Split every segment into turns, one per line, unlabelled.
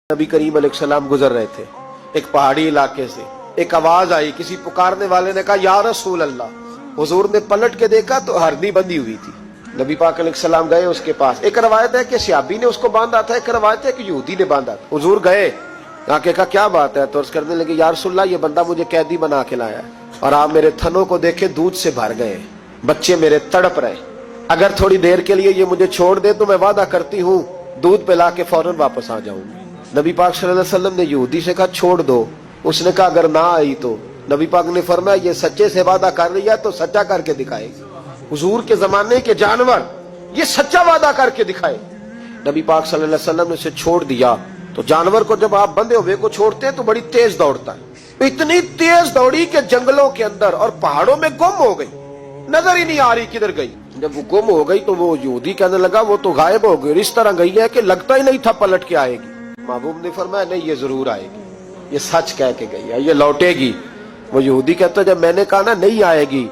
नबी करीम अलैहिस्सलाम गुजर रहे थे एक पहाड़ी इलाके से। एक आवाज आई, किसी पुकारने वाले ने कहा या रसूल अल्लाह। हुजूर ने पलट के देखा तो हरनी बंधी हुई थी। नबी पाक अलैहिस्सलाम गए उसके पास। एक रवायत है कि सहाबी ने उसको बांधा था, एक रवायत है कि यहूदी ने बांधा था। हुजूर गए, आके कहा क्या बात है, तो अर्ज करने लगे या रसूल अल्लाह, ये बंदा मुझे कैदी बना के लाया है और आप मेरे थनों को देखे दूध से भर गए, बच्चे मेरे तड़प रहे, अगर थोड़ी देर के लिए ये मुझे छोड़ दे तो मैं वादा करती हूँ दूध पिला के फौरन वापस आ जाऊंगी। नबी पाक सल्लल्लाहु अलैहि वसल्लम ने यहूदी से कहा छोड़ दो। उसने कहा अगर ना आई तो। नबी पाक ने फरमाया ये सच्चे से वादा कर रही है तो सच्चा करके दिखाएगी। हुजूर के जमाने के जानवर ये सच्चा वादा करके दिखाए। नबी पाक सल्लल्लाहु अलैहि वसल्लम ने उसे छोड़ दिया। तो जानवर को जब आप बंधे हुए को छोड़ते हैं तो बड़ी तेज दौड़ता है। इतनी तेज दौड़ी कि जंगलों के अंदर और पहाड़ों में गुम हो गई, नजर ही नहीं आ रही किधर गई। जब वो गुम हो गई तो वो यहूदी कहने लगा वो तो गायब हो गई, इस तरह गई है कि लगता ही नहीं था पलट के आएगी। महबूब ने फरमाया नहीं, ये जरूर आएगी, ये सच कह के गई है, ये लौटेगी। वो यहूदी कहता जब मैंने कहा ना नहीं आएगी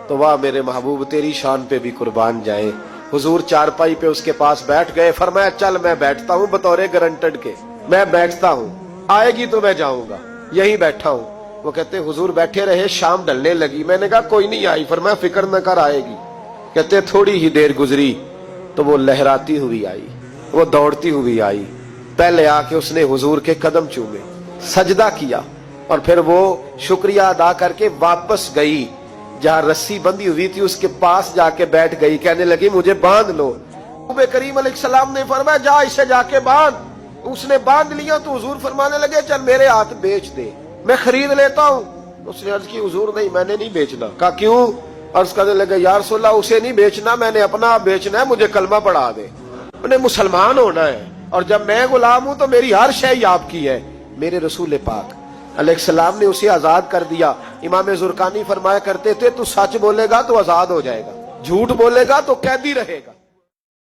तो वाह मेरे महबूब तेरी शान पे भी कुर्बान जाए। हुजूर चारपाई पे उसके पास बैठ गए। फरमाया चल मैं बैठता हूँ बतौरे गारंटेड के, मैं बैठता हूँ, आएगी तो मैं जाऊंगा, यही बैठा हूँ। वो कहते हुजूर बैठे रहे, शाम ढलने लगी, मैंने कहा कोई नहीं आई। फरमाया फिक्र न कर आएगी। कहते थोड़ी ही देर गुजरी तो वो लहराती हुई आई, वो दौड़ती हुई आई। पहले आके उसने हुजूर के कदम चूमे, सजदा किया और फिर वो शुक्रिया अदा करके वापस गई। जहां रस्सी बंधी हुई थी उसके पास जाके बैठ गई, कहने लगी मुझे बांध लो। नबी करीम अलैहिस्सलाम ने फरमाया जा इसे जाके बांध। उसने बांध लिया तो हुजूर फरमाने लगे चल मेरे हाथ बेच दे, मैं खरीद लेता हूँ। उसने अर्ज की हुजूर नहीं मैंने नहीं बेचना। कहा क्यों? अर्ज करने लगे या रसूल अल्लाह उसे नहीं बेचना, मैंने अपना आप बेचना है, मुझे कलमा पढ़ा दे, उन्हें मुसलमान होना है और जब मैं गुलाम हूं तो मेरी हर शय आपकी है। मेरे रसूल पाक अलैहिस्सलाम ने उसे आजाद कर दिया। इमाम जुरकानी फरमाया करते थे तू सच बोलेगा तो आजाद हो जाएगा, झूठ बोलेगा तो कैदी रहेगा।